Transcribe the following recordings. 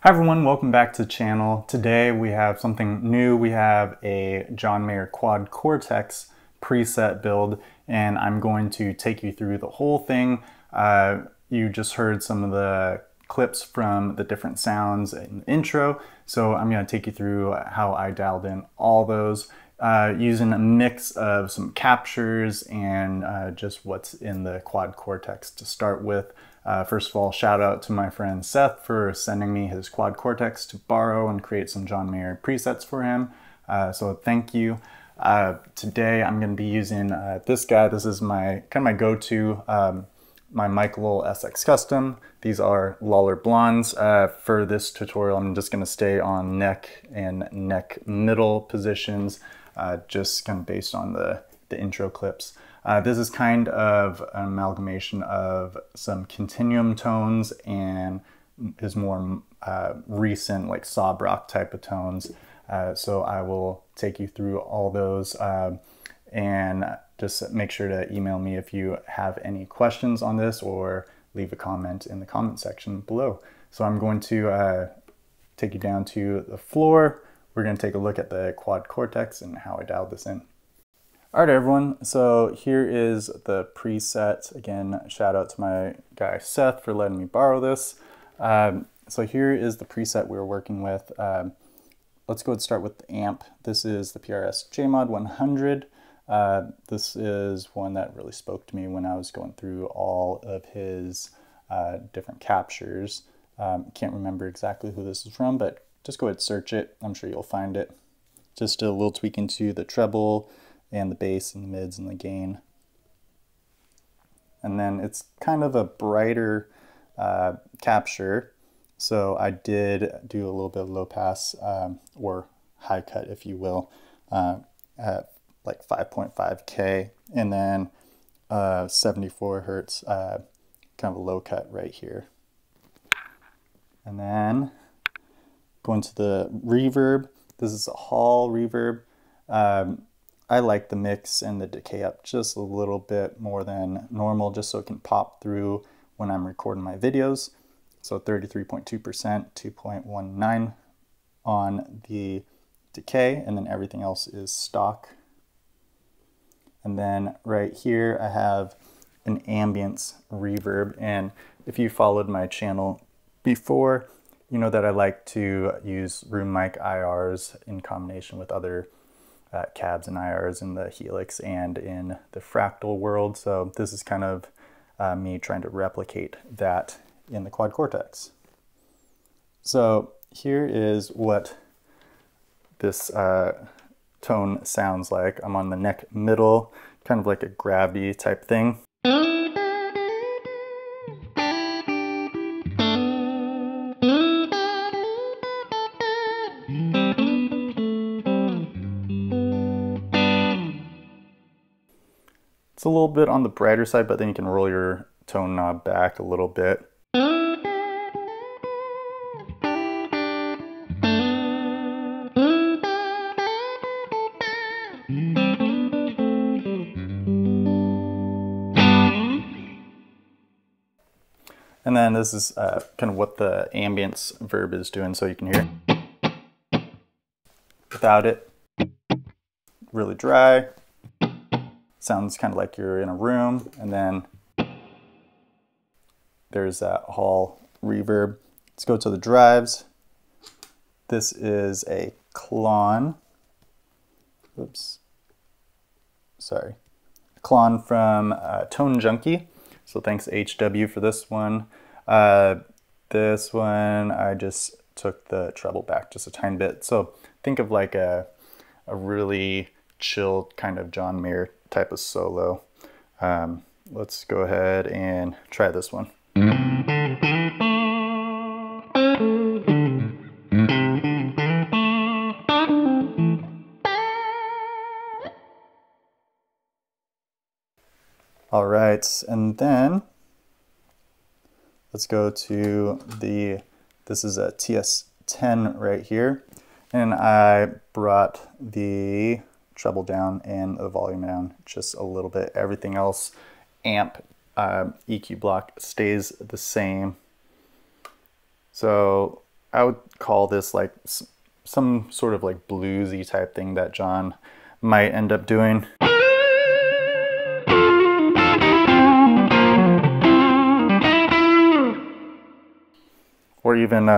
Hi everyone, welcome back to the channel. Today we have something new. We have a MAYER Quad Cortex preset build, and I'm going to take you through the whole thing. You just heard some of the clips from the different sounds in the intro, so I'm going to take you through how I dialed in all those using a mix of some captures and just what's in the Quad Cortex to start with. First of all, shout out to my friend Seth for sending me his Quad Cortex to borrow and create some MAYER presets for him. So thank you. Today I'm going to be using this guy. This is my my go-to, my Michael SX Custom. These are Lawler Blondes. For this tutorial, I'm just going to stay on neck and neck middle positions, just kind of based on the intro clips. This is kind of an amalgamation of some continuum tones and his more recent, like sob rock type of tones. So I will take you through all those, and just make sure to email me if you have any questions on this, or leave a comment in the comment section below. So I'm going to take you down to the floor. We're going to take a look at the Quad Cortex and how I dialed this in. All right, everyone, so here is the preset. Again, shout out to my guy Seth for letting me borrow this. So here is the preset we were working with. Let's go ahead and start with the amp. This is the PRS JMOD 100. This is one that really spoke to me when I was going through all of his different captures. Can't remember exactly who this is from, but just go ahead and search it. I'm sure you'll find it. Just a little tweak into the treble and the bass and the mids and the gain. And then it's kind of a brighter capture. So I did do a little bit of low pass or high cut, if you will, at like 5.5K, and then 74 hertz, kind of a low cut right here. And then going to the reverb, this is a hall reverb. I like the mix and the decay up just a little bit more than normal, just so it can pop through when I'm recording my videos. So 33.2%, 2.19 on the decay, and then everything else is stock. And then right here I have an ambience reverb, and if you followed my channel before, you know that I like to use room mic IRs in combination with other cabs and IRs in the Helix and in the fractal world. So this is kind of me trying to replicate that in the Quad Cortex. So here is what this tone sounds like. I'm on the neck middle, kind of like a gravity type thing. It's a little bit on the brighter side, but then you can roll your tone knob back a little bit. And then this is kind of what the ambience verb is doing, so you can hear it without it. Really dry. Sounds kind of like you're in a room. And then there's that hall reverb. Let's go to the drives. This is a Klon. Oops. Sorry. Klon from Tone Junkie. So thanks HW for this one. This one, I just took the treble back just a tiny bit. So think of like a really chill kind of John Mayer type of solo. Let's go ahead and try this one. All right, and then let's go to this is a TS10 right here. And I brought the treble down and the volume down just a little bit. Everything else, amp, EQ block stays the same. So I would call this like some sort of like bluesy type thing that John might end up doing. Or even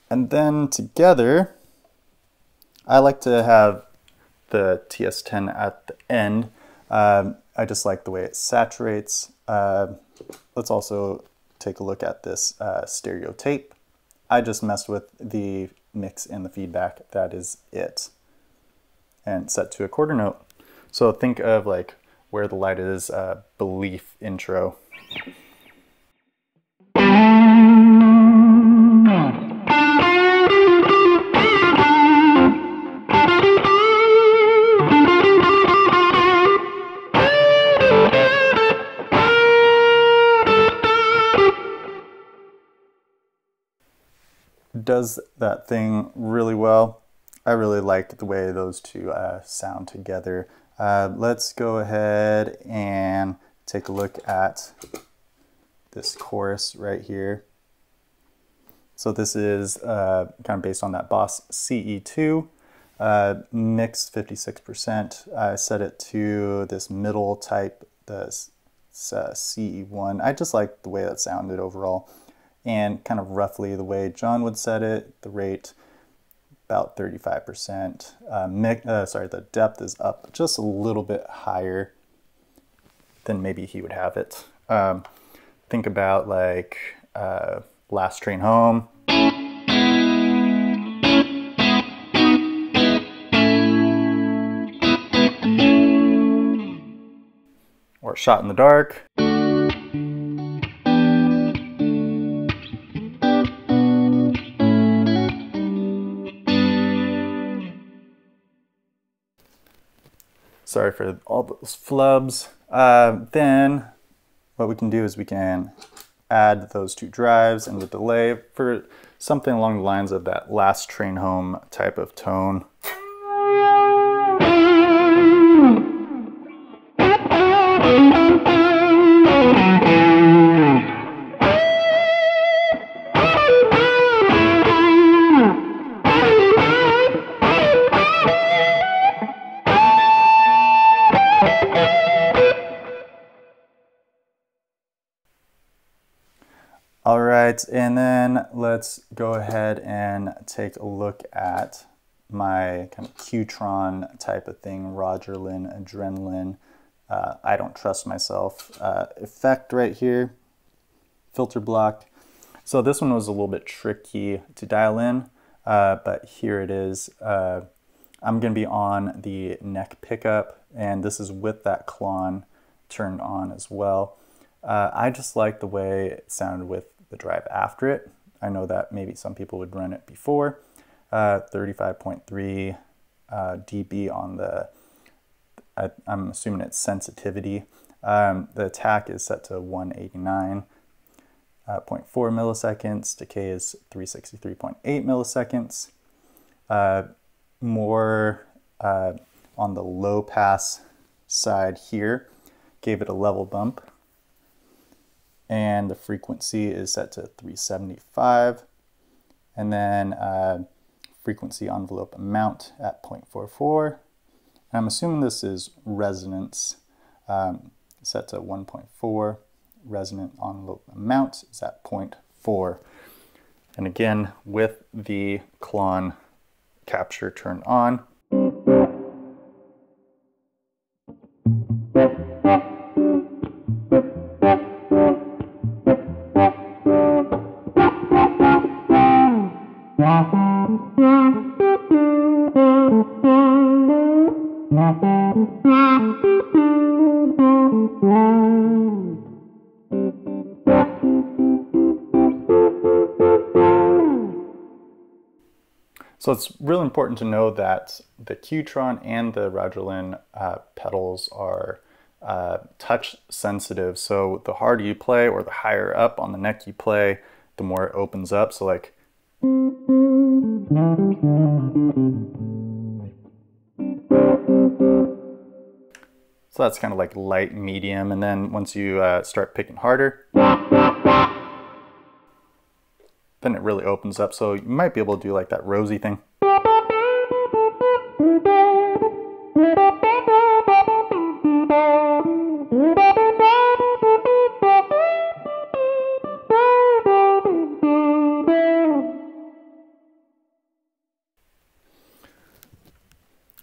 and then together, I like to have the TS10 at the end. I just like the way it saturates. Let's also take a look at this stereo tape. I just messed with the mix and the feedback. That is it. And set to a quarter note. So think of like Where the Light Is, Belief intro. Does that thing really well. I really like the way those two sound together. Let's go ahead and take a look at this chorus right here. So this is kind of based on that Boss CE2, mixed 56%. I set it to this middle type, the CE1. I just like the way that sounded overall. And kind of roughly the way John would set it, the rate about 35%. The depth is up just a little bit higher than maybe he would have it. Think about like Last Train Home. or shot in the dark. Sorry for all those flubs. Then what we can do is we can add those two drives and the delay for something along the lines of that last train home type of tone. All right, and then let's go ahead and take a look at my kind of Qtron type of thing, Rogerlin, Adrenaline, I don't trust myself effect right here, filter block. So this one was a little bit tricky to dial in, but here it is. I'm gonna be on the neck pickup, and this is with that Klon turned on as well. I just like the way it sounded with the drive after it. I know that maybe some people would run it before. 35.3 dB on the, I'm assuming it's sensitivity. The attack is set to 189.4 milliseconds. Decay is 363.8 milliseconds. More on the low pass side here, gave it a level bump. And the frequency is set to 375. And then frequency envelope amount at 0.44. And I'm assuming this is resonance, set to 1.4. Resonant envelope amount is at 0.4. And again, with the Klon capture turned on. So it's really important to know that the Qtron and the Rogerlin pedals are touch sensitive. So the harder you play or the higher up on the neck you play, the more it opens up. So like, so that's kind of like light, medium. And then once you start picking harder, then it really opens up. So you might be able to do like that Rosie thing.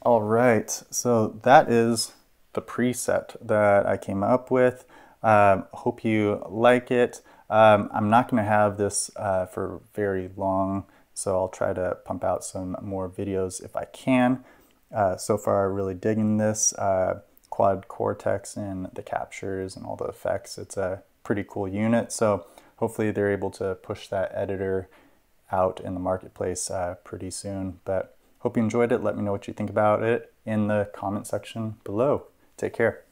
All right, so that is the preset that I came up with. Hope you like it. I'm not going to have this for very long, so I'll try to pump out some more videos if I can. So far, I'm really digging this Quad Cortex and the captures and all the effects. It's a pretty cool unit, so hopefully they're able to push that editor out in the marketplace pretty soon. But hope you enjoyed it. Let me know what you think about it in the comment section below. Take care.